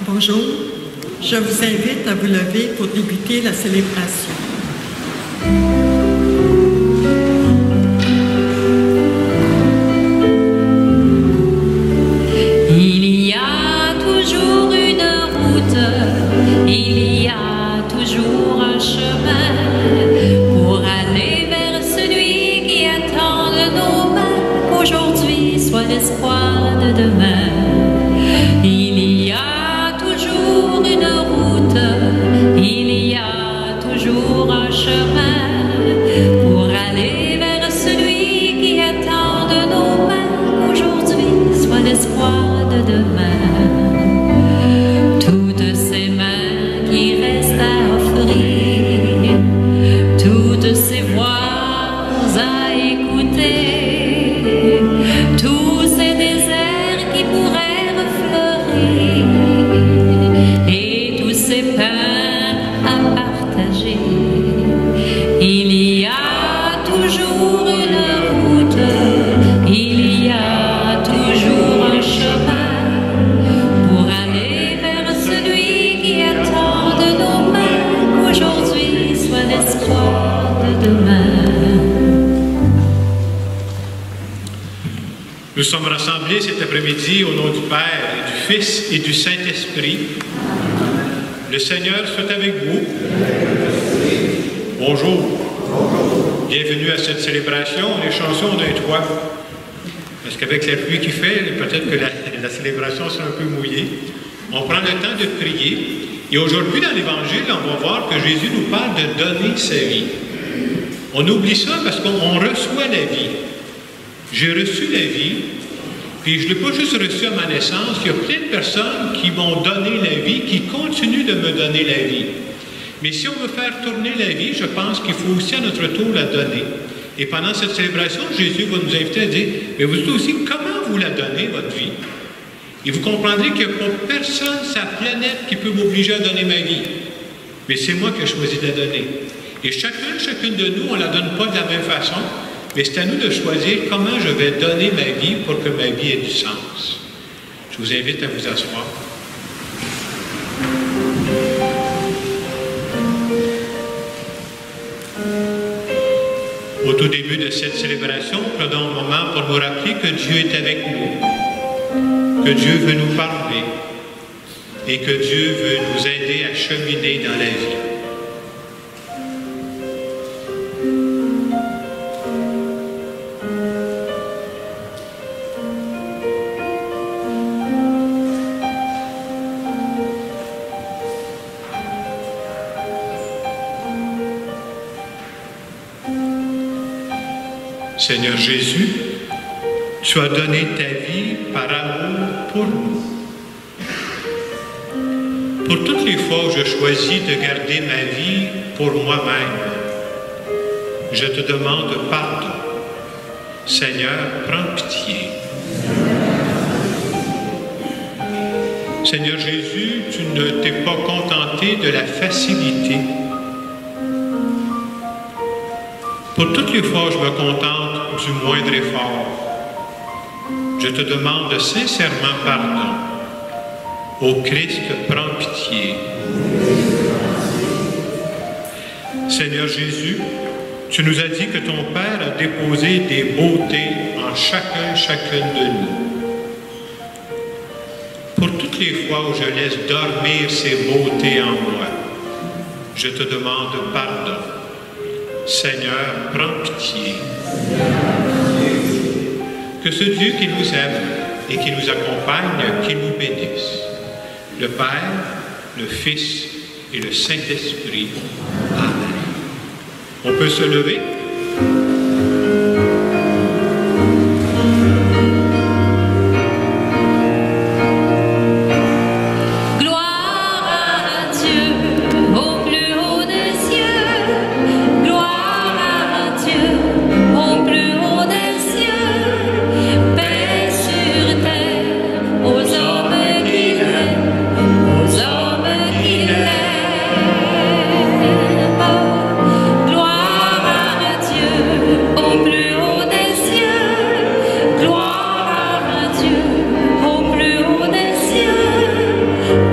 Bonjour, je vous invite à vous lever pour débuter la célébration. Il y a toujours une route, il y a toujours un chemin pour aller vers celui qui attend de nos mains qu'aujourd'hui soit l'espoir de demain. Il y a toujours une route, il y a toujours un chemin pour aller vers celui qui attend de nos mains qu'aujourd'hui soit l'espoir de demain. Toutes ces mains qui restent à offrir, toutes ces voix à écouter, tous ces déserts qui pourraient refleurir et tous ces pains à partager. Il y a toujours une route, il y a toujours un chemin pour aller vers celui qui attend de nos mains qu'aujourd'hui soit l'espoir de demain. Nous sommes rassemblés cet après-midi au nom du Père, et du Fils et du Saint-Esprit. Le Seigneur soit avec vous. Bonjour. Bienvenue à cette célébration. Les chansons d'un toit. Parce qu'avec la pluie qui fait, peut-être que la célébration sera un peu mouillée. On prend le temps de prier. Et aujourd'hui, dans l'Évangile, on va voir que Jésus nous parle de donner sa vie. On oublie ça parce qu'on reçoit la vie. J'ai reçu la vie, puis je ne l'ai pas juste reçu à ma naissance. Il y a plein de personnes qui m'ont donné la vie, qui continuent de me donner la vie. Mais si on veut faire tourner la vie, je pense qu'il faut aussi à notre tour la donner. Et pendant cette célébration, Jésus va nous inviter à dire, mais vous aussi, comment vous la donnez, votre vie? Et vous comprendrez qu'il n'y a pas personne sur la planète qui peut m'obliger à donner ma vie. Mais c'est moi qui ai choisi de la donner. Et chacune de nous, on ne la donne pas de la même façon. Mais c'est à nous de choisir comment je vais donner ma vie pour que ma vie ait du sens. Je vous invite à vous asseoir. Au tout début de cette célébration, prenons un moment pour nous rappeler que Dieu est avec nous, que Dieu veut nous parler et que Dieu veut nous aider à cheminer dans la vie. Seigneur Jésus, tu as donné ta vie par amour pour nous. Pour toutes les fois où je choisis de garder ma vie pour moi-même, je te demande pardon. Seigneur, prends pitié. Seigneur Jésus, tu ne t'es pas contenté de la facilité. Pour toutes les fois où je me contente du moindre effort, je te demande sincèrement pardon. Ô Christ, prends pitié. Seigneur Jésus, tu nous as dit que ton Père a déposé des beautés en chacune de nous. Pour toutes les fois où je laisse dormir ces beautés en moi, je te demande pardon. Seigneur, prends pitié. Que ce Dieu qui nous aime et qui nous accompagne, qui nous bénisse. Le Père, le Fils et le Saint-Esprit. Amen. On peut se lever. Gloire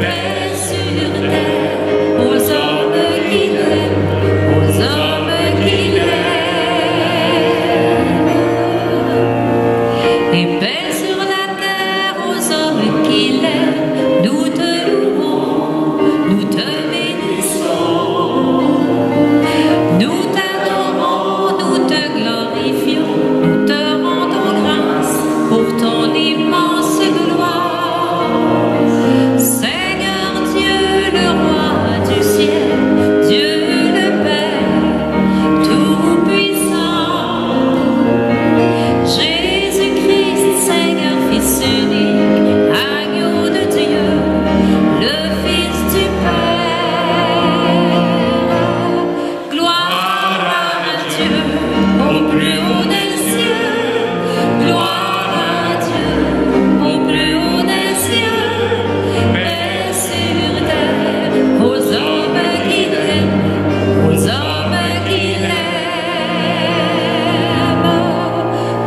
paix sur terre aux hommes qui l'aiment, aux hommes qui l'aiment. Et paix sur la terre aux hommes qui l'aiment, nous te louons, nous te bénissons, nous t'adorons, nous te glorifions, nous te rendons grâce pour ton immense gloire. Seigneur Dieu, le roi du ciel, Dieu le Père tout-puissant, Jésus-Christ, Seigneur, Fils unique, agneau de Dieu, le Fils du Père. Gloire à Dieu au plus haut des cieux, gloire à Dieu au plus haut des cieux, paix sur terre aux hommes qui l'aiment, aux hommes qui l'aiment.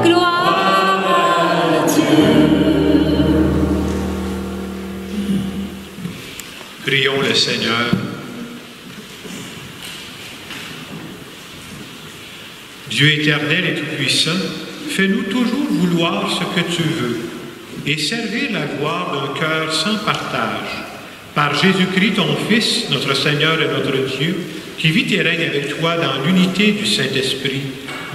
Gloire à Dieu. Prions le Seigneur. Dieu éternel et tout-puissant, fais-nous toujours vouloir ce que tu veux et servir la gloire d'un cœur sans partage. Par Jésus-Christ, ton Fils, notre Seigneur et notre Dieu, qui vit et règne avec toi dans l'unité du Saint-Esprit,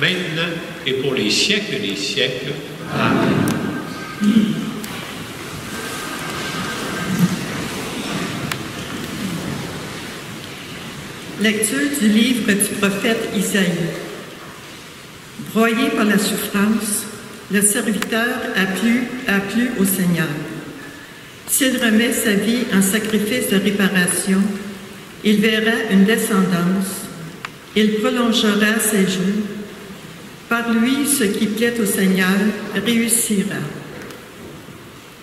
maintenant et pour les siècles des siècles. Amen. Lecture du livre du prophète Isaïe. Broyé par la souffrance, le serviteur a plu au Seigneur. S'il remet sa vie en sacrifice de réparation, il verra une descendance, il prolongera ses jours. Par lui, ce qui plaît au Seigneur réussira.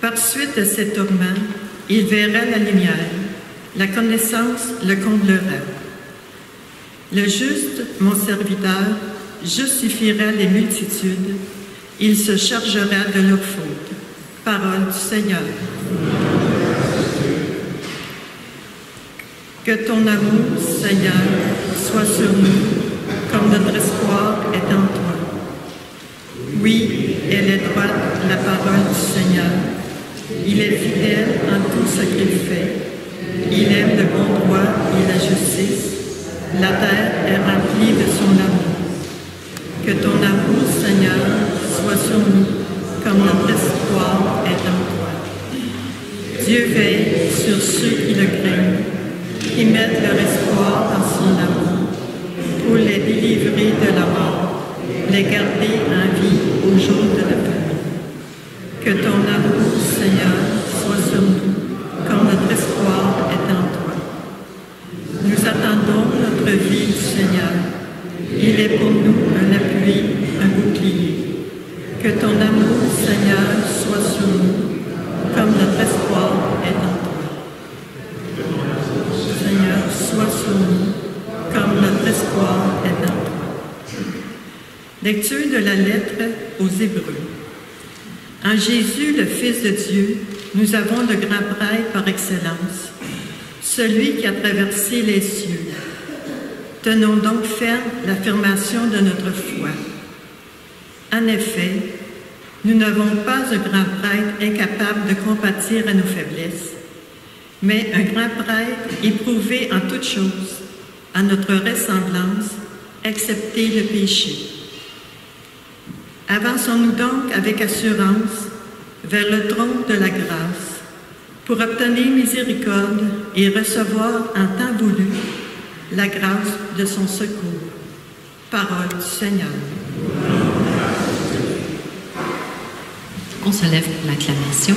Par suite de ses tourments, il verra la lumière, la connaissance le comblera. Le juste, mon serviteur, justifiera les multitudes, il se chargera de leurs fautes. Parole du Seigneur. Que ton amour, Seigneur, soit sur nous, comme notre espoir est en toi. Oui, elle est droite, la parole du Seigneur. Il est fidèle en tout ce qu'il fait. Il aime le bon droit et la justice. La terre est remplie de son amour. Que ton amour, Seigneur, soit sur nous, comme notre espoir est en toi. Dieu veille sur ceux qui le craignent, qui mettent leur espoir en son amour, pour les délivrer de la mort, les garder en vie au jour de la famine. Que ton amour, Seigneur, soit sur nous, comme notre espoir est en toi. Nous attendons notre vie, Seigneur. Il est pour nous un appui, un bouclier. Que ton amour, Seigneur, soit sur nous, comme notre espoir est en toi. Seigneur, sois sur nous, comme notre espoir est en toi. Lecture de la lettre aux Hébreux. En Jésus, le Fils de Dieu, nous avons le grand prêtre par excellence, celui qui a traversé les cieux. Tenons donc ferme l'affirmation de notre foi. En effet, nous n'avons pas un grand prêtre incapable de compatir à nos faiblesses, mais un grand prêtre éprouvé en toutes choses, à notre ressemblance, excepté le péché. Avançons-nous donc avec assurance vers le trône de la grâce, pour obtenir miséricorde et recevoir en temps voulu la grâce de son secours. Parole du Seigneur. On se lève pour l'acclamation.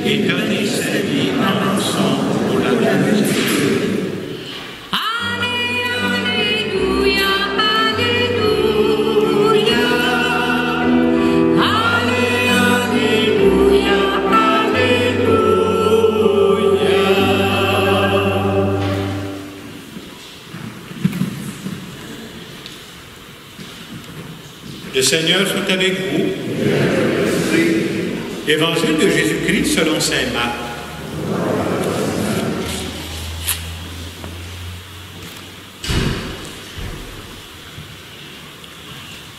Et donner sa vie en rançon pour la multitude. Alléluia, Alléluia. Le Seigneur soit avec vous. Évangile de Jésus-Christ selon saint Marc.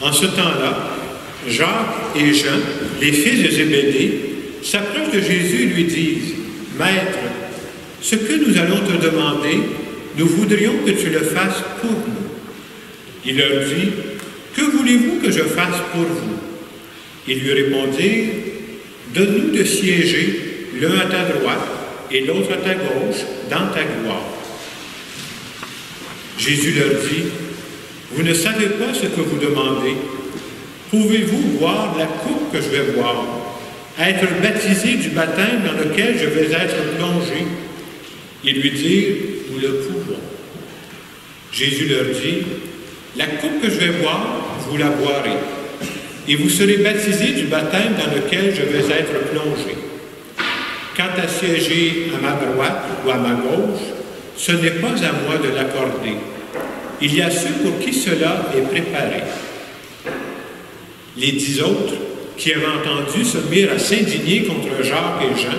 En ce temps-là, Jacques et Jean, les fils de Zébédée, s'approchent de Jésus et lui disent, « Maître, ce que nous allons te demander, nous voudrions que tu le fasses pour nous. » Il leur dit, « Que voulez-vous que je fasse pour vous? » Ils lui répondirent, « Donne-nous de siéger, l'un à ta droite et l'autre à ta gauche, dans ta gloire. » Jésus leur dit, « Vous ne savez pas ce que vous demandez. Pouvez-vous boire la coupe que je vais boire, être baptisé du baptême dans lequel je vais être plongé? » Ils lui dirent, « Nous le pouvons. » Jésus leur dit, « La coupe que je vais boire, vous la boirez, et vous serez baptisés du baptême dans lequel je vais être plongé. Quant à siéger à ma droite ou à ma gauche, ce n'est pas à moi de l'accorder. Il y a ceux pour qui cela est préparé. » Les 10 autres, qui avaient entendu, se mirent à s'indigner contre Jacques et Jean.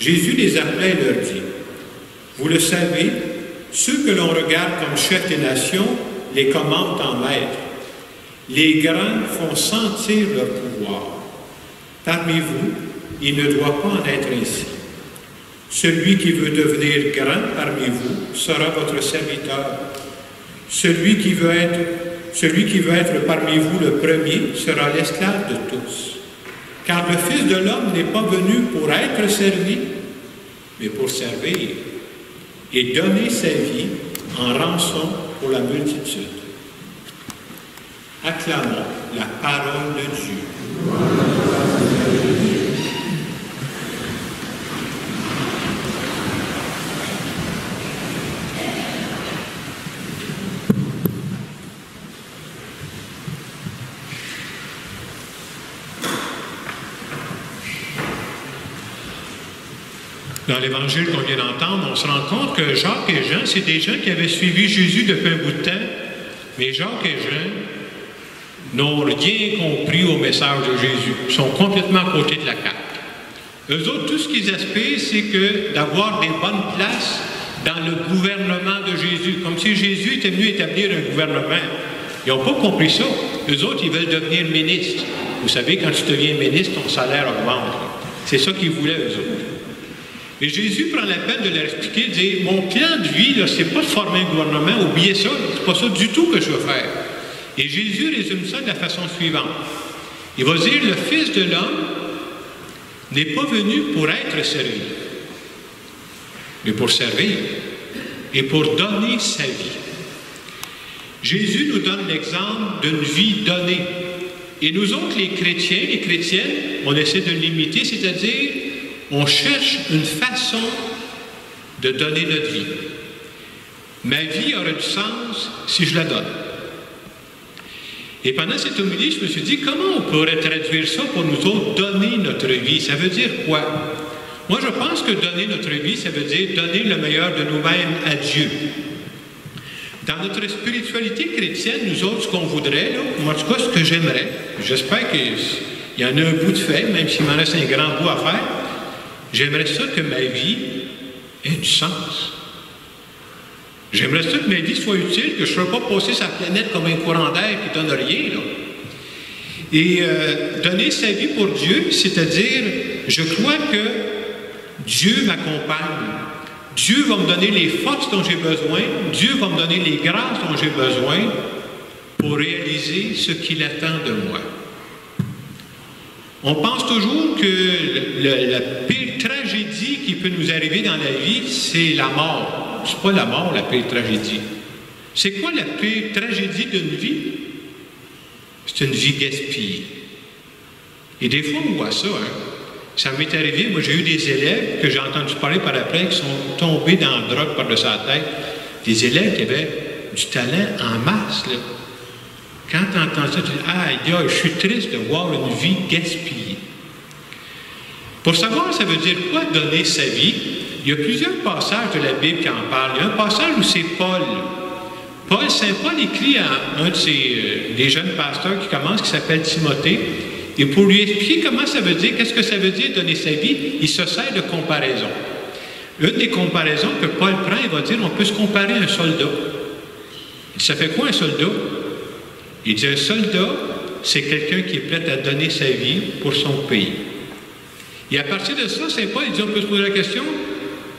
Jésus les appela et leur dit, « Vous le savez, ceux que l'on regarde comme chefs des nations les commandent en maître. Les grands font sentir leur pouvoir. Parmi vous, il ne doit pas en être ainsi. Celui qui veut devenir grand parmi vous sera votre serviteur. Celui qui veut être parmi vous le premier sera l'esclave de tous. Car le Fils de l'homme n'est pas venu pour être servi, mais pour servir et donner sa vie en rançon pour la multitude. » Acclamons la parole de Dieu. Dans l'évangile qu'on vient d'entendre, on se rend compte que Jacques et Jean, c'est des gens qui avaient suivi Jésus depuis un bout de temps, mais Jacques et Jean n'ont rien compris au message de Jésus. Ils sont complètement à côté de la carte. Eux autres, tout ce qu'ils aspirent, c'est que d'avoir des bonnes places dans le gouvernement de Jésus, comme si Jésus était venu établir un gouvernement. Ils n'ont pas compris ça. Eux autres, ils veulent devenir ministres. Vous savez, quand tu deviens ministre, ton salaire augmente. C'est ça qu'ils voulaient, eux autres. Et Jésus prend la peine de leur expliquer, de dire, mon plan de vie, ce n'est pas de former un gouvernement, oubliez ça, c'est pas ça du tout que je veux faire. Et Jésus résume ça de la façon suivante. Il va dire, le Fils de l'homme n'est pas venu pour être servi, mais pour servir et pour donner sa vie. Jésus nous donne l'exemple d'une vie donnée. Et nous autres, les chrétiens, les chrétiennes, on essaie de l'imiter, c'est-à-dire, on cherche une façon de donner notre vie. Ma vie aurait du sens si je la donne. Et pendant cette homilie, je me suis dit, comment on pourrait traduire ça pour nous autres, donner notre vie? Ça veut dire quoi? Moi, je pense que donner notre vie, ça veut dire donner le meilleur de nous-mêmes à Dieu. Dans notre spiritualité chrétienne, nous autres, ce qu'on voudrait, là, moi, en tout cas, ce que j'aimerais, j'espère qu'il y en a un bout de fait, même s'il m'en reste un grand bout à faire, j'aimerais ça que ma vie ait du sens. J'aimerais ça que ma vie soit utile, que je ne sois pas passer sa planète comme un courant d'air qui ne donne rien, là. Et donner sa vie pour Dieu, c'est-à-dire, je crois que Dieu m'accompagne. Dieu va me donner les forces dont j'ai besoin. Dieu va me donner les grâces dont j'ai besoin pour réaliser ce qu'il attend de moi. On pense toujours que la pire tragédie qui peut nous arriver dans la vie, c'est la mort. C'est pas la mort, la pire tragédie. C'est quoi la pire tragédie d'une vie? C'est une vie gaspillée. Et des fois, on voit ça, hein. Ça m'est arrivé, moi j'ai eu des élèves que j'ai entendu parler par après qui sont tombés dans la drogue par-dessus la tête. Des élèves qui avaient du talent en masse, là. Quand tu entends ça, tu dis « Aïe, je suis triste de voir une vie gaspillée. » Pour savoir ça veut dire quoi donner sa vie, il y a plusieurs passages de la Bible qui en parlent. Il y a un passage où c'est Paul Saint Paul écrit à un des jeunes pasteurs qui commence, qui s'appelle Timothée, et pour lui expliquer comment ça veut dire, qu'est-ce que ça veut dire donner sa vie, il se sert de comparaison. Une des comparaisons que Paul prend, il va dire, on peut se comparer à un soldat. Ça fait quoi un soldat? Il dit, un soldat, c'est quelqu'un qui est prêt à donner sa vie pour son pays. Et à partir de ça, Saint Paul, il dit, on peut se poser la question,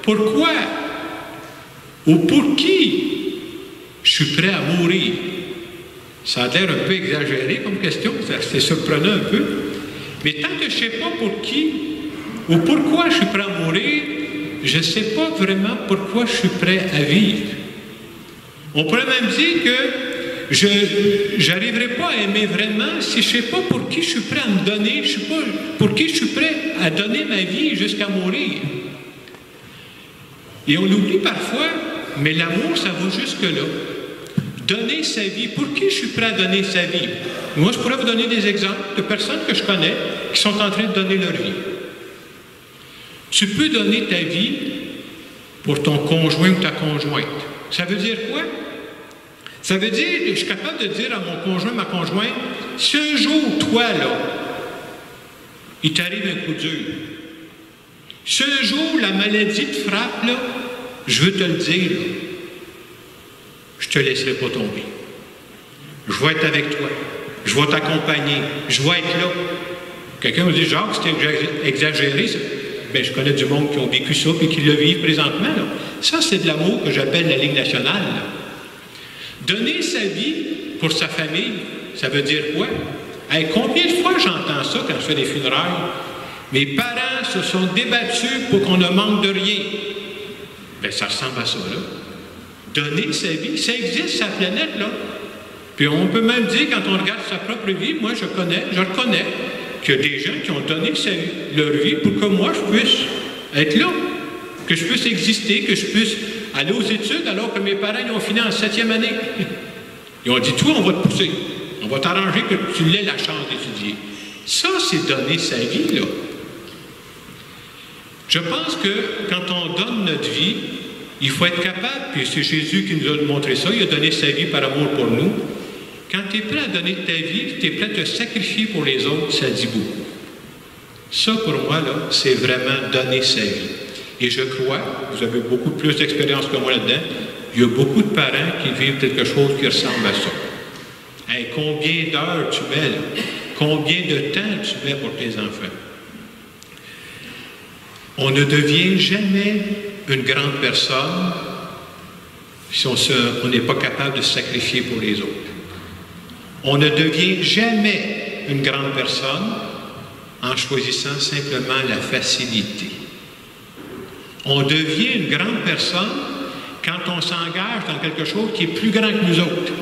pourquoi ou pour qui je suis prêt à mourir? Ça a l'air un peu exagéré comme question, c'est surprenant un peu. Mais tant que je ne sais pas pour qui ou pourquoi je suis prêt à mourir, je ne sais pas vraiment pourquoi je suis prêt à vivre. On pourrait même dire que je n'arriverai pas à aimer vraiment si je ne sais pas pour qui je suis prêt à me donner, je ne sais pas pour qui je suis prêt à donner ma vie jusqu'à mourir. Et on l'oublie parfois, mais l'amour, ça va jusque-là. Donner sa vie. Pour qui je suis prêt à donner sa vie? Moi, je pourrais vous donner des exemples de personnes que je connais qui sont en train de donner leur vie. Tu peux donner ta vie pour ton conjoint ou ta conjointe. Ça veut dire quoi? Ça veut dire que je suis capable de dire à mon conjoint, ma conjointe, si un jour, toi, là, il t'arrive un coup dur, si un jour la maladie te frappe, là, je veux te le dire, là, je ne te laisserai pas tomber. Je vais être avec toi. Je vais t'accompagner. Je vais être là. Quelqu'un me dit, Jacques, c'est exagéré. Bien, je connais du monde qui ont vécu ça et qui le vivent présentement. Là. Ça, c'est de l'amour que j'appelle la Ligue nationale. Là. Donner sa vie pour sa famille, ça veut dire quoi? Hey, combien de fois j'entends ça quand je fais des funérailles? Mes parents se sont débattus pour qu'on ne manque de rien. Bien, ça ressemble à ça, là. Donner sa vie, ça existe, sa planète, là. Puis on peut même dire, quand on regarde sa propre vie, moi, je reconnais qu'il y a des gens qui ont donné leur vie pour que moi, je puisse être là, que je puisse exister, que je puisse aller aux études, alors que mes parents ils ont fini en 7e année. Ils ont dit, toi, on va te pousser. On va t'arranger que tu aies la chance d'étudier. Ça, c'est donner sa vie, là. Je pense que quand on donne notre vie, il faut être capable, puis c'est Jésus qui nous a montré ça, il a donné sa vie par amour pour nous. Quand tu es prêt à donner ta vie, tu es prêt à te sacrifier pour les autres, ça dit beaucoup. Ça, pour moi, là, c'est vraiment donner sa vie. Et je crois, vous avez beaucoup plus d'expérience que moi là-dedans, il y a beaucoup de parents qui vivent quelque chose qui ressemble à ça. Hey, combien d'heures tu mets là? Combien de temps tu mets pour tes enfants? On ne devient jamais une grande personne si on n'est pas capable de se sacrifier pour les autres. On ne devient jamais une grande personne en choisissant simplement la facilité. On devient une grande personne quand on s'engage dans quelque chose qui est plus grand que nous autres.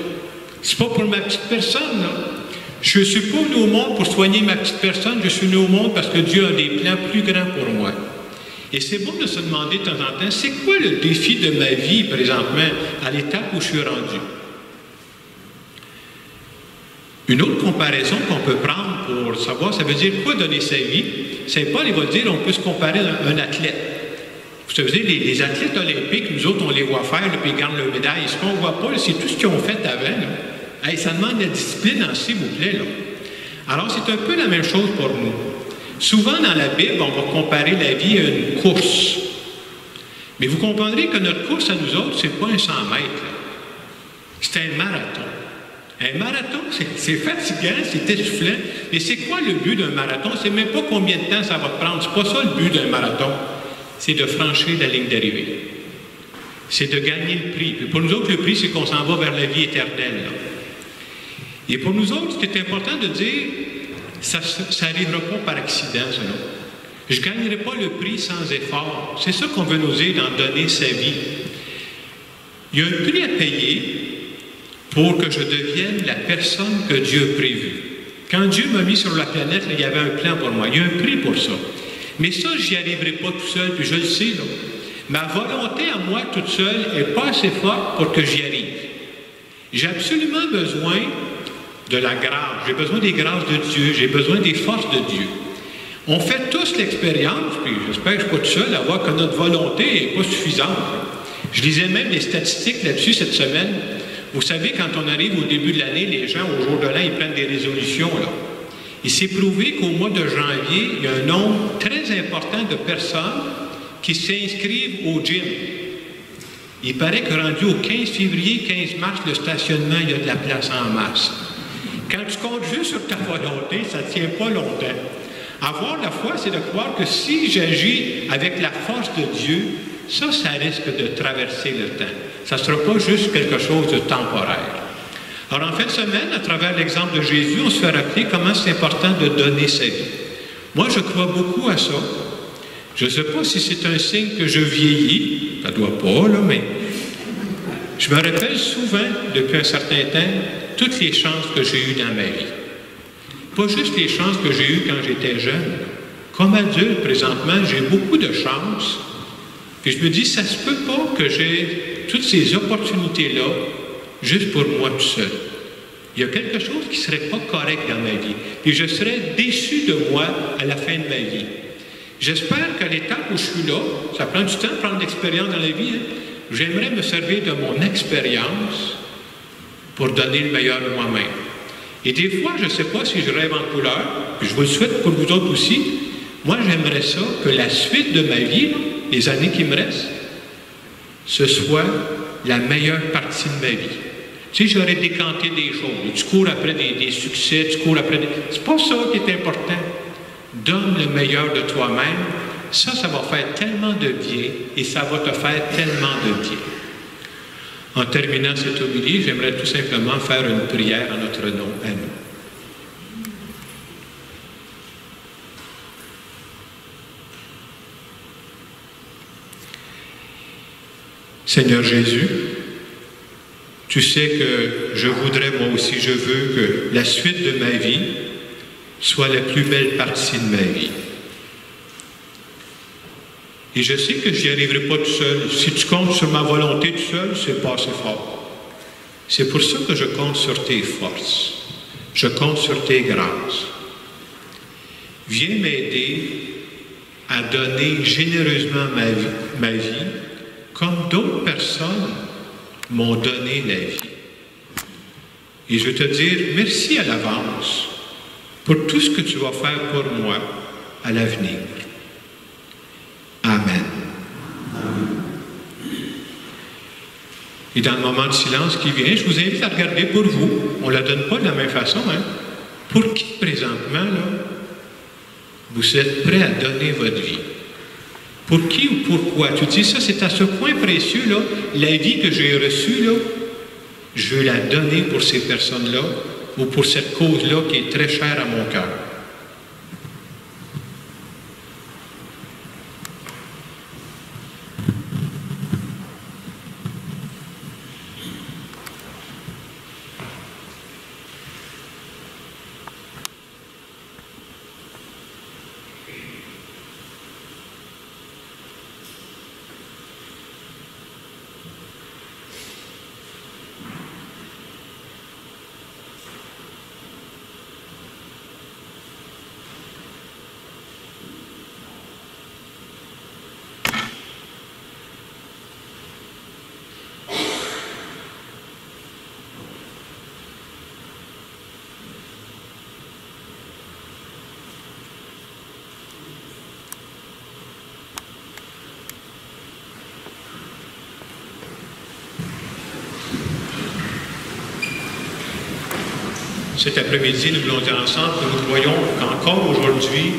C'est pas pour ma petite personne, là. Je ne suis pas venu au monde pour soigner ma petite personne, je suis venu au monde parce que Dieu a des plans plus grands pour moi. Et c'est bon de se demander de temps en temps, c'est quoi le défi de ma vie présentement, à l'étape où je suis rendu? Une autre comparaison qu'on peut prendre pour savoir, ça veut dire quoi donner sa vie? Saint Paul, il va dire, on peut se comparer à un athlète. Vous savez, les athlètes olympiques, nous autres, on les voit faire, là, puis ils gardent leur médaille. Ce qu'on ne voit pas, c'est tout ce qu'ils ont fait avant. Là. Hey, ça demande de la discipline, s'il vous plaît. Là. Alors, c'est un peu la même chose pour nous. Souvent, dans la Bible, on va comparer la vie à une course. Mais vous comprendrez que notre course à nous autres, ce n'est pas un 100 mètres. C'est un marathon. Un marathon, c'est fatigant, c'est essoufflant. Mais c'est quoi le but d'un marathon? C'est même pas combien de temps ça va te prendre. C'est pas ça le but d'un marathon. C'est de franchir la ligne d'arrivée. C'est de gagner le prix. Puis pour nous autres, le prix, c'est qu'on s'en va vers la vie éternelle. Là. Et pour nous autres, ce qui est important de dire, ça n'arrivera pas par accident, ça. Là. Je ne gagnerai pas le prix sans effort. C'est ça qu'on veut nous dire dans donner sa vie. Il y a un prix à payer pour que je devienne la personne que Dieu a prévue. Quand Dieu m'a mis sur la planète, là, il y avait un plan pour moi. Il y a un prix pour ça. Mais ça, je n'y arriverai pas tout seul, puis je le sais. Là. Ma volonté à moi, toute seule, n'est pas assez forte pour que j'y arrive. J'ai absolument besoin de la grâce. J'ai besoin des grâces de Dieu. J'ai besoin des forces de Dieu. On fait tous l'expérience, puis j'espère que je ne suis pas tout seul, à voir que notre volonté n'est pas suffisante. Je lisais même des statistiques là-dessus cette semaine. Vous savez, quand on arrive au début de l'année, les gens, au jour de l'an, ils prennent des résolutions, là. Il s'est prouvé qu'au mois de janvier, il y a un nombre très important de personnes qui s'inscrivent au gym. Il paraît que rendu au 15 février, 15 mars, le stationnement, il y a de la place en masse. Quand tu comptes juste sur ta volonté, ça ne tient pas longtemps. Avoir la foi, c'est de croire que si j'agis avec la force de Dieu, ça risque de traverser le temps. Ça ne sera pas juste quelque chose de temporaire. Alors, en fin de semaine, à travers l'exemple de Jésus, on se fait rappeler comment c'est important de donner sa vie. Moi, je crois beaucoup à ça. Je ne sais pas si c'est un signe que je vieillis. Ça ne doit pas, là, mais je me rappelle souvent, depuis un certain temps, toutes les chances que j'ai eues dans ma vie. Pas juste les chances que j'ai eues quand j'étais jeune. Comme adulte, présentement, j'ai beaucoup de chances. Puis je me dis, ça ne se peut pas que j'ai toutes ces opportunités-là juste pour moi tout seul. Il y a quelque chose qui ne serait pas correct dans ma vie. Puis je serais déçu de moi à la fin de ma vie. J'espère qu'à l'étape où je suis là, ça prend du temps de prendre l'expérience dans la vie, hein, j'aimerais me servir de mon expérience pour donner le meilleur de moi-même. Et des fois, je ne sais pas si je rêve en couleur, puis je vous le souhaite pour vous autres aussi. Moi, j'aimerais ça que la suite de ma vie, là, les années qui me restent, ce soit la meilleure partie de ma vie. Tu sais, j'aurais décanté des choses. Tu cours après des succès, tu cours après des... C'est pas ça qui est important. Donne le meilleur de toi-même. Ça va faire tellement de bien et ça va te faire tellement de bien. En terminant cette homélie, j'aimerais tout simplement faire une prière en notre nom à nous. Seigneur Jésus, tu sais que je voudrais, moi aussi, je veux que la suite de ma vie soit la plus belle partie de ma vie. Et je sais que je n'y arriverai pas tout seul. Si tu comptes sur ma volonté tout seul, c'est pas assez fort. C'est pour ça que je compte sur tes forces. Je compte sur tes grâces. Viens m'aider à donner généreusement ma vie comme d'autres personnes m'ont donné la vie. Et je veux te dire merci à l'avance pour tout ce que tu vas faire pour moi à l'avenir. Amen. Et dans le moment de silence qui vient, je vous invite à regarder pour vous. On ne la donne pas de la même façon, hein? Pour qui, présentement, là, vous êtes prêt à donner votre vie? Pour qui ou pourquoi? Tu dis, ça, c'est à ce point précieux, là, la vie que j'ai reçue, là, je veux la donner pour ces personnes-là ou pour cette cause-là qui est très chère à mon cœur. Cet après-midi, nous voulons dire ensemble que nous croyons qu'encore aujourd'hui,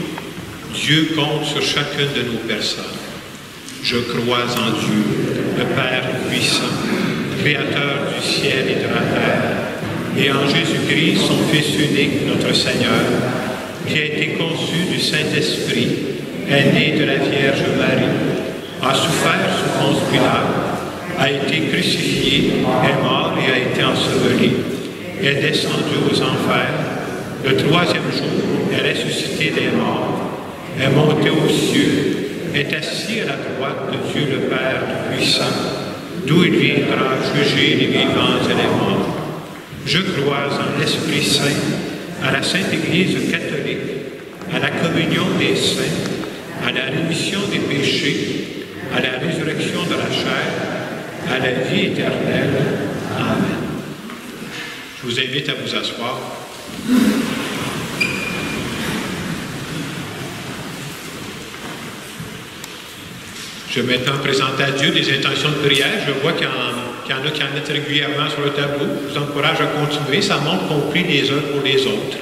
Dieu compte sur chacune de nos personnes. Je crois en Dieu, le Père puissant, Créateur du ciel et de la terre, et en Jésus-Christ, son Fils unique, notre Seigneur, qui a été conçu du Saint-Esprit, est né de la Vierge Marie, a souffert sous Ponce Pilate, a été crucifié, est mort et a été enseveli, est descendu aux enfers, le troisième jour est ressuscité des morts, est monté aux cieux, est assis à la droite de Dieu le Père Tout-Puissant, d'où il viendra juger les vivants et les morts. Je crois en l'Esprit Saint, à la Sainte Église catholique, à la communion des saints, à la rémission des péchés, à la résurrection de la chair, à la vie éternelle. Amen. Je vous invite à vous asseoir. Je vais maintenant présenter à Dieu des intentions de prière. Je vois qu'il y en a qui en mettent régulièrement sur le tableau. Je vous encourage à continuer. Ça montre qu'on prie les uns pour les autres.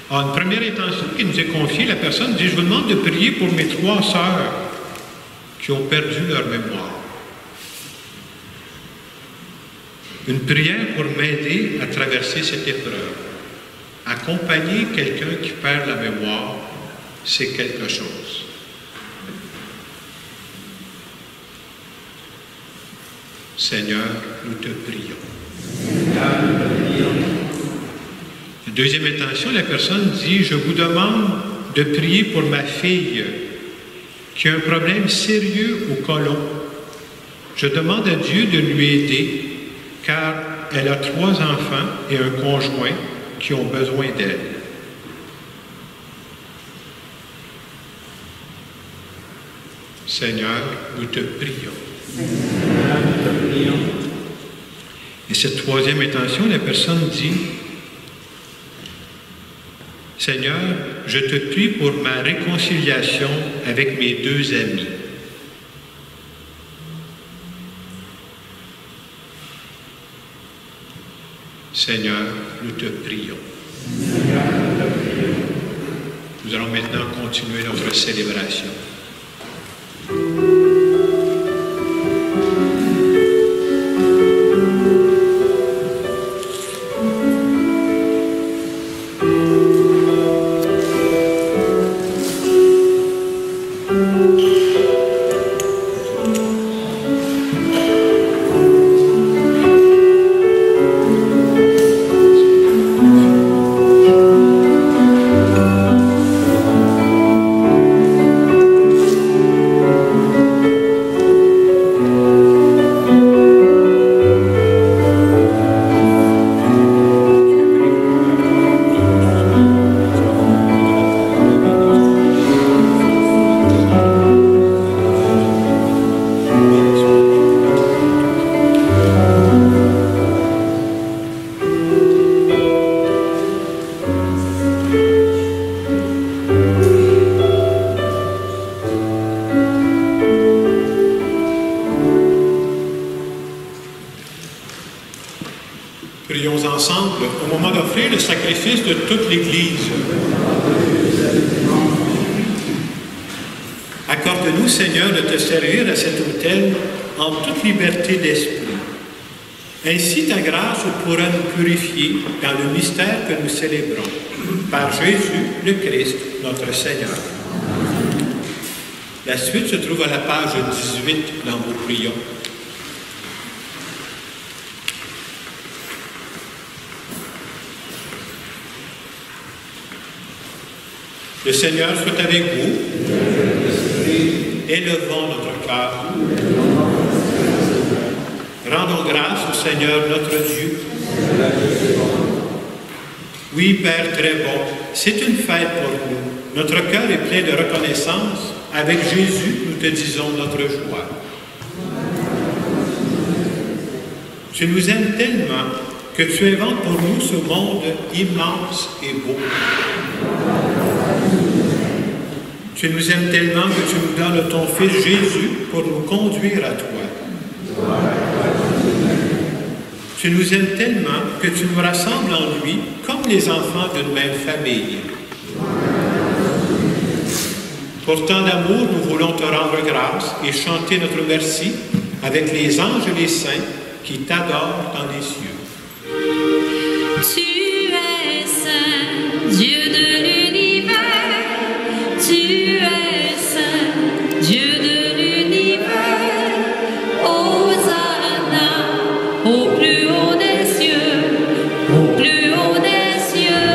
Alors, une première intention qui nous est confiée, la personne dit « Je vous demande de prier pour mes 3 sœurs qui ont perdu leur mémoire. » Une prière pour m'aider à traverser cette épreuve. Accompagner quelqu'un qui perd la mémoire, c'est quelque chose. Seigneur, nous te prions. La deuxième intention, la personne dit, je vous demande de prier pour ma fille qui a un problème sérieux au côlon. Je demande à Dieu de lui aider car elle a 3 enfants et un conjoint qui ont besoin d'aide. Seigneur, nous te prions. Et cette troisième intention, la personne dit, Seigneur, je te prie pour ma réconciliation avec mes 2 amis. Seigneur, nous te prions. Nous allons maintenant continuer notre célébration. Prions ensemble au moment d'offrir le sacrifice de toute l'Église. Accorde-nous, Seigneur, de te servir à cet autel en toute liberté d'esprit. Ainsi, ta grâce pourra nous purifier dans le mystère que nous célébrons. Par Jésus, le Christ, notre Seigneur. La suite se trouve à la page 18 dans vos prions. Le Seigneur soit avec vous. Élevons notre cœur. Rendons grâce au Seigneur notre Dieu. Oui, Père très bon, c'est une fête pour nous. Notre cœur est plein de reconnaissance. Avec Jésus, nous te disons notre joie. Tu nous aimes tellement que tu inventes pour nous ce monde immense et beau. Tu nous aimes tellement que tu nous donnes ton Fils Jésus pour nous conduire à toi. Tu nous aimes tellement que tu nous rassembles en lui comme les enfants d'une même famille. Pour tant d'amour, nous voulons te rendre grâce et chanter notre merci avec les anges et les saints qui t'adorent dans les cieux. Tu es saint, Dieu de l'univers. Tu es saint, Dieu de l'univers. Hosanna au plus haut des cieux, au plus haut des cieux.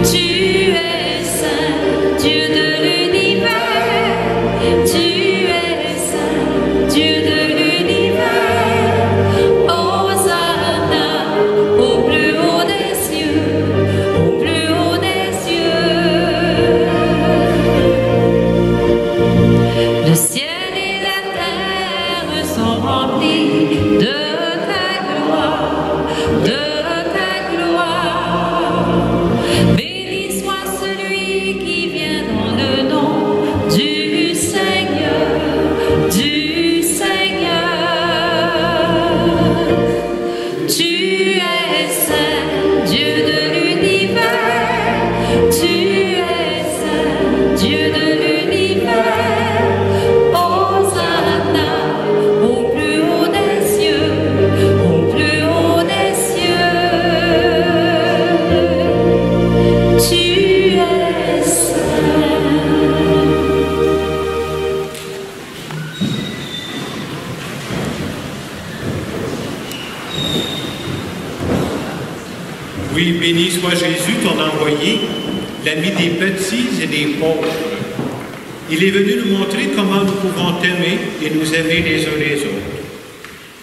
Tu es saint, Dieu de l'univers. Tu es saint, Dieu de l'univers. Hosanna Oui, béni soit Jésus, ton envoyé, l'ami des petits et des pauvres. Il est venu nous montrer comment nous pouvons t'aimer et nous aimer les uns les autres.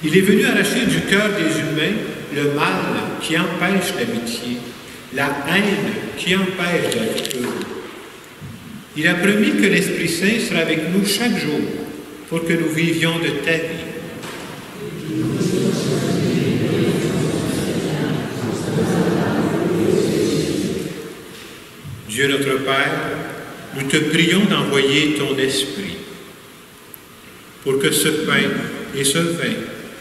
Il est venu arracher du cœur des humains le mal qui empêche l'amitié, la haine qui empêche d'être heureux. Il a promis que l'Esprit Saint sera avec nous chaque jour pour que nous vivions de ta vie. Dieu notre Père, nous te prions d'envoyer ton Esprit pour que ce pain et ce vin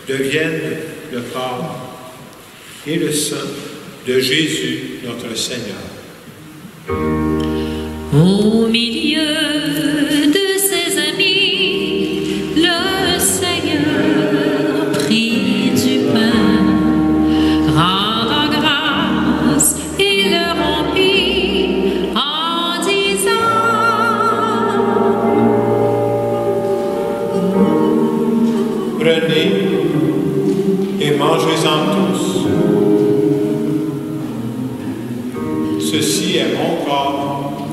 deviennent le corps et le sang de Jésus notre Seigneur. Au milieu de ses amis, le Seigneur prit du pain, rendant grâce, il le rompit en disant: Prenez et mangez-en tous. Ceci est mon corps,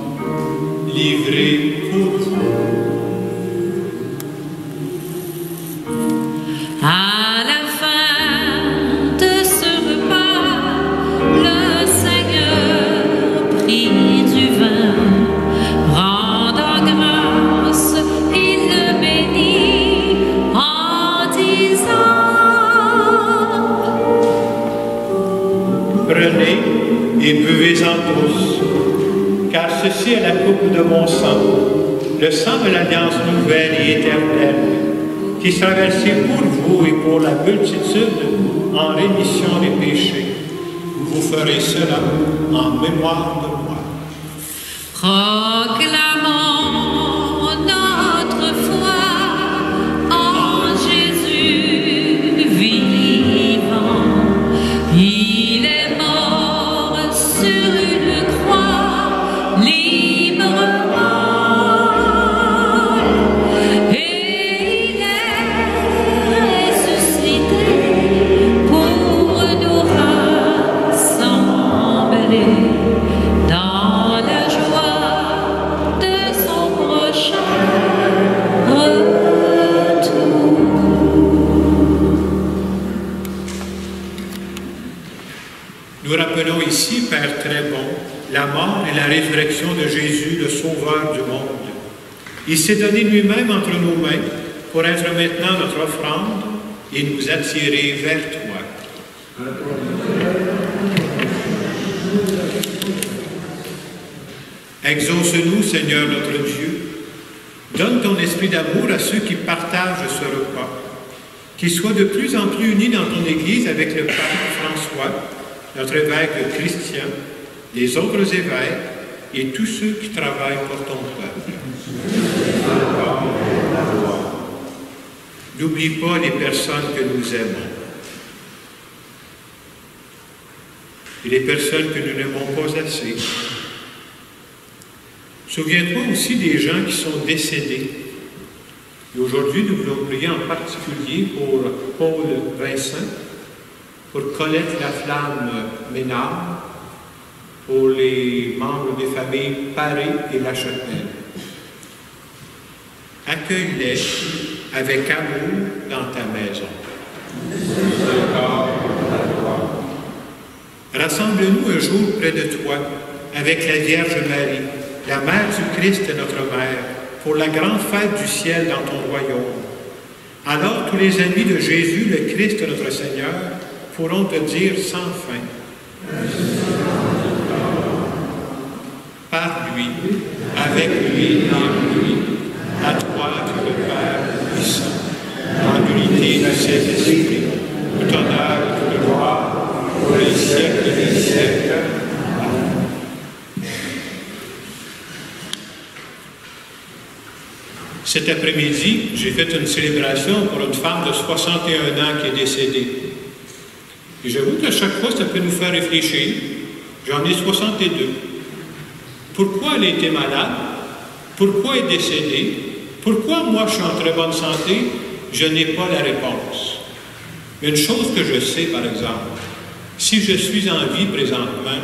livré pour vous. À la fin de ce repas, le Seigneur prit du vin, rendant grâce, il le bénit en disant: Prenez et buvez-en tous, car ceci est la coupe de mon sang, le sang de l'alliance nouvelle et éternelle, qui sera versé pour vous et pour la multitude en rémission des péchés. Vous ferez cela en mémoire de moi. Proclamons notre foi en Jésus vivant. Il est mort sur une croix librement et il est ressuscité pour nous rassembler dans la joie de son prochain retour. Nous rappelons ici, Père très bon, la mort et la résurrection de Jésus, le Sauveur du monde. Il s'est donné lui-même entre nos mains pour être maintenant notre offrande et nous attirer vers toi. Exauce-nous, Seigneur notre Dieu. Donne ton esprit d'amour à ceux qui partagent ce repas, qu'ils soient de plus en plus unis dans ton Église avec le Pape François, notre évêque Christian, les autres évêques et tous ceux qui travaillent pour ton peuple. N'oublie pas les personnes que nous aimons et les personnes que nous n'aimons pas assez. Souviens-toi aussi des gens qui sont décédés. Et aujourd'hui, nous voulons prier en particulier pour Paul Vincent, pour Colette Laflamme Ménard, pour les membres des familles Paré et Lachapelle. Accueille-les avec amour dans ta maison. Rassemble-nous un jour près de toi avec la Vierge Marie, la Mère du Christ notre Mère, pour la grande fête du ciel dans ton royaume. Alors tous les amis de Jésus, le Christ notre Seigneur, pourront te dire sans fin: par lui, avec lui et en lui, à toi, Dieu le Père puissant, en l'unité du Saint-Esprit, tout honneur et toute gloire, pour les siècles des siècles. Amen. Cet après-midi, j'ai fait une célébration pour une femme de 61 ans qui est décédée. Et j'avoue qu'à chaque fois, ça peut nous faire réfléchir. J'en ai 62. Pourquoi elle a été malade? Pourquoi elle est décédée? Pourquoi moi, je suis en très bonne santé? Je n'ai pas la réponse. Mais une chose que je sais, par exemple, Si je suis en vie présentement,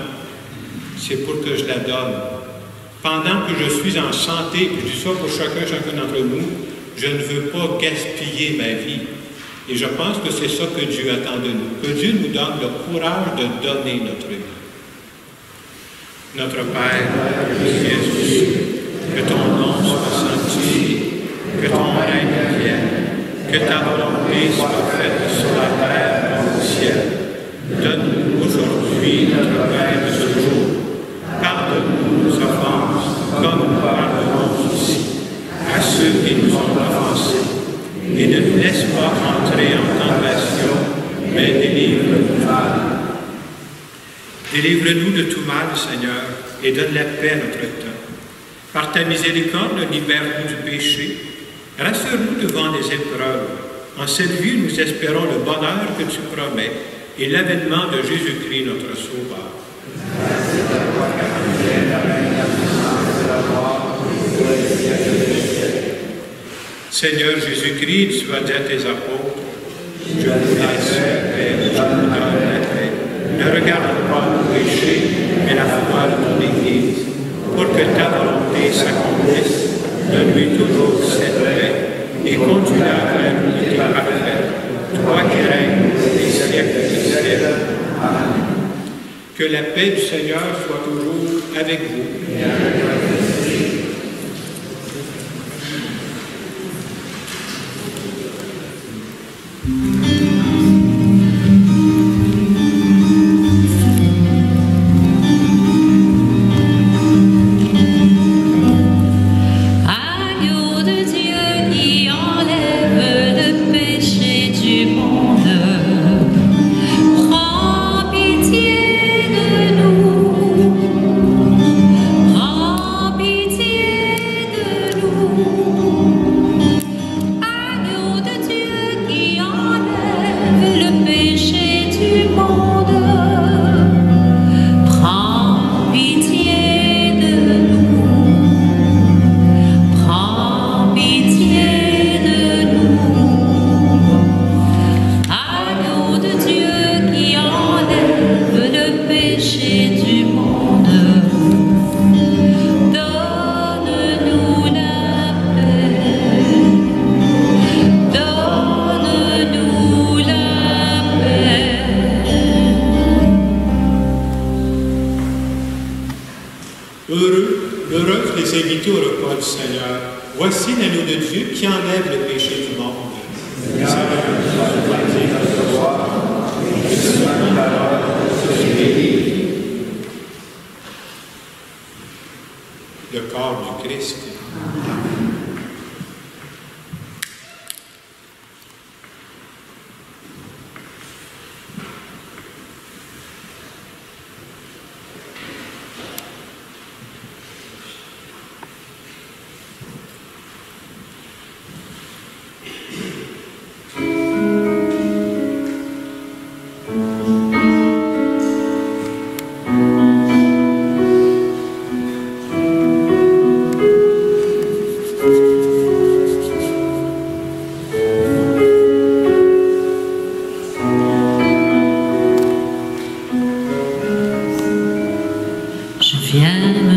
c'est pour que je la donne. Pendant que je suis en santé, puis je dis ça pour chacun d'entre nous, je ne veux pas gaspiller ma vie. Et je pense que c'est ça que Dieu attend de nous, que Dieu nous donne le courage de donner notre vie. Notre Père, Jésus, que ton nom soit sanctifié, que ton règne vienne, que ta volonté soit faite sur la terre comme au ciel. Donne-nous aujourd'hui notre pain de ce jour. Pardonne-nous nos offenses, comme nous pardonnons aussi à ceux qui nous ont offensés. Et ne nous laisse pas entrer en tentation, mais délivre-nous du mal. Délivre-nous de tout mal, Seigneur, et donne la paix à notre temps. Par ta miséricorde, libère-nous du péché. Rassure-nous devant les épreuves. En cette vie, nous espérons le bonheur que tu promets et l'avènement de Jésus-Christ, notre Sauveur. Seigneur Jésus-Christ, tu as dit à tes apôtres, je vous laisse la paix, je vous donne la paix. Ne regarde pas nos péchés, mais la foi de ton Église, pour que ta volonté s'accomplisse. Donne-lui toujours cette paix et conduis-la vers l'unité parfaite, toi qui règnes des siècles des siècles. Amen. Que la paix du Seigneur soit toujours avec vous. Heureux les invités au repas du Seigneur. Voici l'agneau de Dieu qui enlève le péché du monde. Le corps du Christ.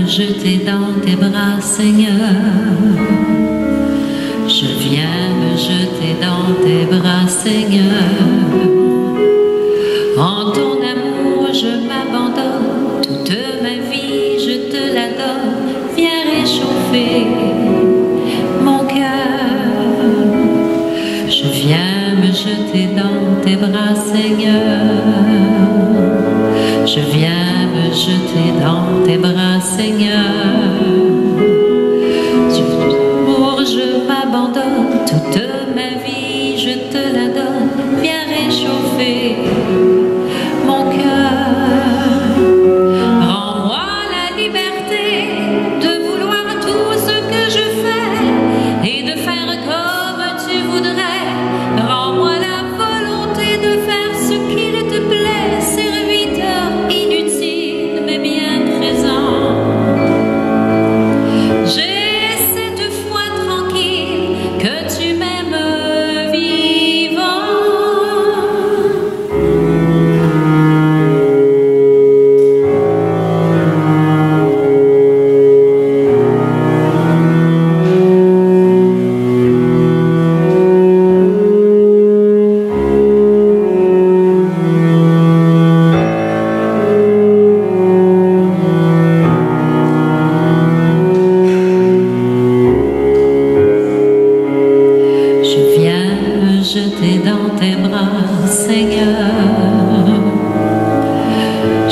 Jeter dans tes bras, Seigneur. Je viens me jeter dans tes bras, Seigneur. En ton amour, je m'abandonne. Toute ma vie, je te la donne. Viens réchauffer mon cœur. Je viens me jeter dans tes bras, Seigneur. Je viens me jeter dans tes bras, Seigneur. Pour je m'abandonne, toute ma vie, je te la donne. Viens réchauffer mon cœur. Rends-moi la liberté de vouloir tout ce que je fais et de faire comme tu voudrais. Rends-moi la volonté de faire ce qu'il te plaît, serviteur inutile mais bien présent.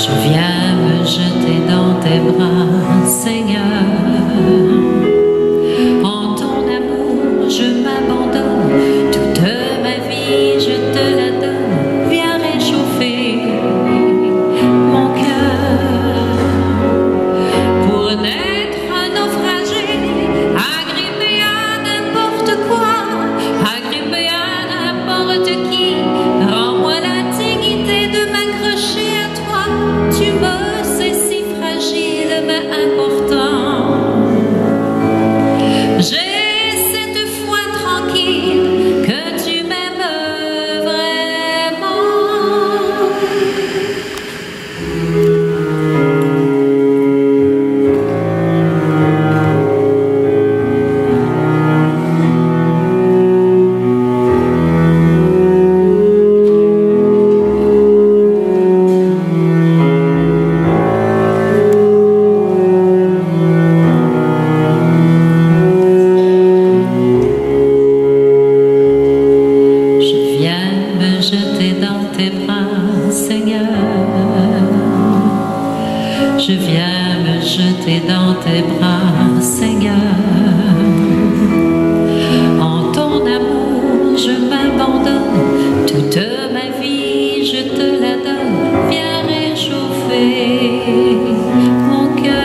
Je viens me jeter dans tes bras, Seigneur. En ton amour, je m'abandonne. Toute ma vie, je te la donne. Viens réchauffer mon cœur. Pour n'être un naufragé, agrippé à n'importe quoi, agrippé à n'importe qui, rends-moi la dignité de m'accrocher à toi. Tu me sais si fragile mais important. J'ai cette foi tranquille que tu m'aimes vraiment. Je viens me jeter dans tes bras, Seigneur. Je viens me jeter dans tes bras, Seigneur. En ton amour, je m'abandonne. Toute ma vie, je te la donne. Viens réchauffer mon cœur.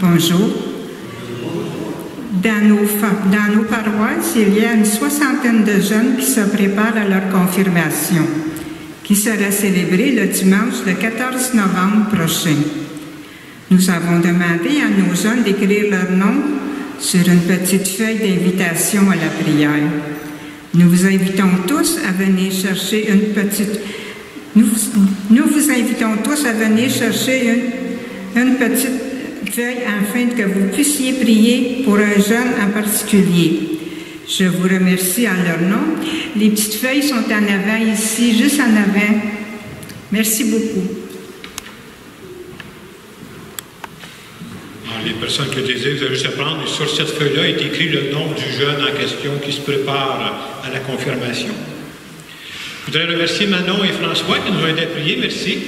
Bonjour. Dans nos paroisses, il y a une soixantaine de jeunes qui se préparent à leur confirmation, qui sera célébrée le dimanche le 14 novembre prochain. Nous avons demandé à nos jeunes d'écrire leur nom sur une petite feuille d'invitation à la prière. Nous vous invitons tous à venir chercher une petite... Nous vous invitons tous à venir chercher une petite feuille afin que vous puissiez prier pour un jeune en particulier. Je vous remercie en leur nom. Les petites feuilles sont en avant ici, juste en avant. Merci beaucoup. Alors, les personnes qui le désirent, vous avez juste à prendre, sur cette feuille-là est écrit le nom du jeune en question qui se prépare à la confirmation. Je voudrais remercier Manon et François qui nous ont aidés à prier. Merci.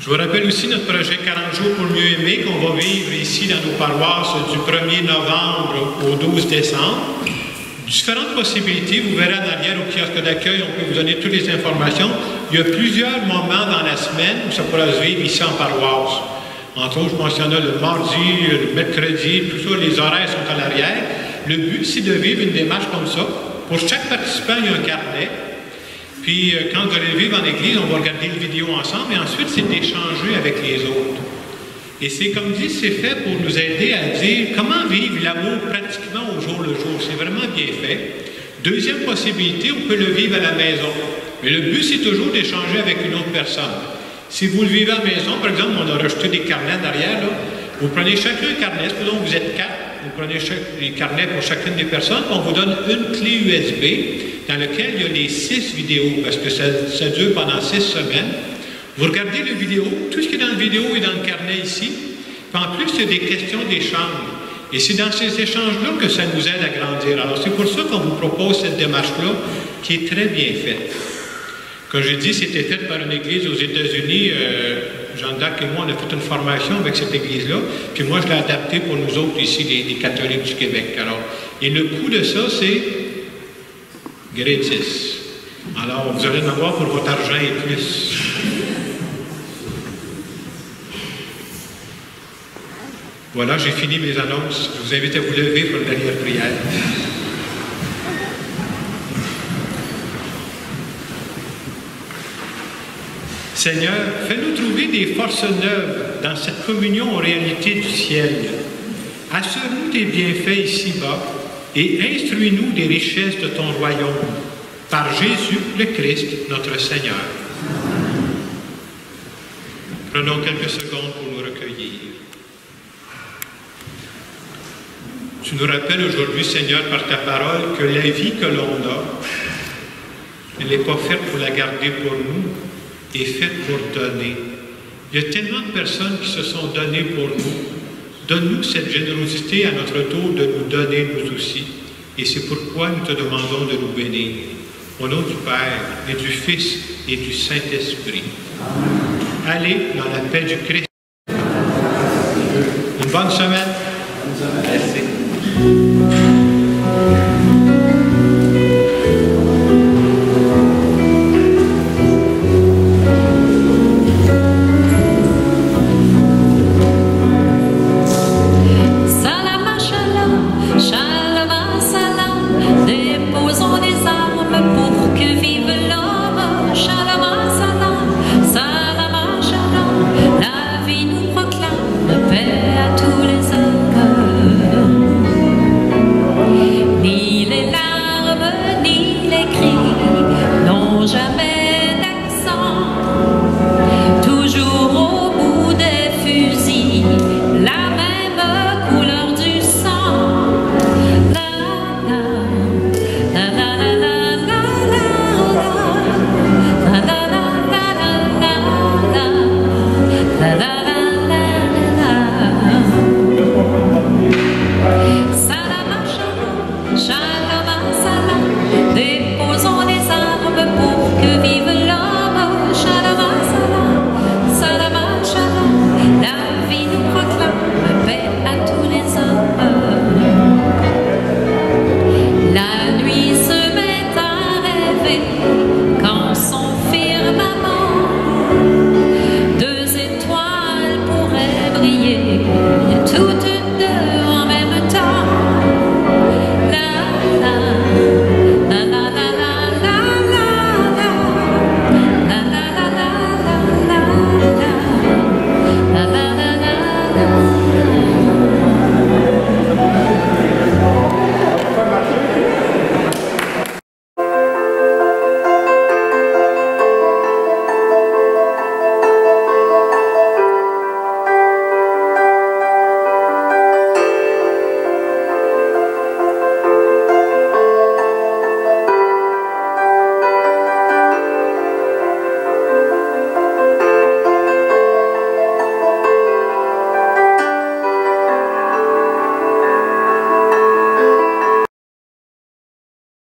Je vous rappelle aussi notre projet 40 jours pour mieux aimer qu'on va vivre ici dans nos paroisses du 1er novembre au 12 décembre. Différentes possibilités, vous verrez en arrière au kiosque d'accueil, on peut vous donner toutes les informations. Il y a plusieurs moments dans la semaine où ça pourra se vivre ici en paroisse. Entre autres, je mentionnais le mardi, le mercredi, tout ça, les horaires sont à l'arrière. Le but, c'est de vivre une démarche comme ça. Pour chaque participant, il y a un carnet. Puis, quand vous allez le vivre en église, on va regarder une vidéo ensemble, et ensuite, c'est d'échanger avec les autres. Et c'est comme dit, c'est fait pour nous aider à dire comment vivre l'amour pratiquement au jour le jour. C'est vraiment bien fait. Deuxième possibilité, on peut le vivre à la maison. Mais le but, c'est toujours d'échanger avec une autre personne. Si vous le vivez à la maison, par exemple, on a rajouté des carnets derrière, là. Vous prenez chacun un carnet, supposons que vous êtes 4, vous prenez les carnets pour chacune des personnes, puis on vous donne une clé USB dans laquelle il y a les 6 vidéos, parce que ça dure pendant 6 semaines. Vous regardez la vidéo, tout ce qui est dans la vidéo est dans le carnet ici, puis en plus, il y a des questions d'échange. Et c'est dans ces échanges-là que ça nous aide à grandir. Alors, c'est pour ça qu'on vous propose cette démarche-là, qui est très bien faite. Comme j'ai dit, c'était fait par une église aux États-Unis. Jeanne d'Arc et moi, on a fait une formation avec cette église-là. Puis moi, je l'ai adapté pour nous autres ici, les catholiques du Québec. Alors, et le coût de ça, c'est gratis. Alors, vous allez en avoir pour votre argent et plus. Voilà, j'ai fini mes annonces. Je vous invite à vous lever pour une dernière prière. Seigneur, fais-nous trouver des forces neuves dans cette communion aux réalités du ciel. Assure-nous tes bienfaits ici-bas et instruis-nous des richesses de ton royaume. Par Jésus le Christ, notre Seigneur. Prenons quelques secondes pour nous recueillir. Tu nous rappelles aujourd'hui, Seigneur, par ta parole, que la vie que l'on a, elle n'est pas faite pour la garder pour nous, elle est faite pour donner. Il y a tellement de personnes qui se sont données pour nous. Donne-nous cette générosité à notre tour de nous donner nous aussi. Et c'est pourquoi nous te demandons de nous bénir. Au nom du Père, et du Fils, et du Saint-Esprit. Allez dans la paix du Christ. Une bonne semaine. Merci. Tout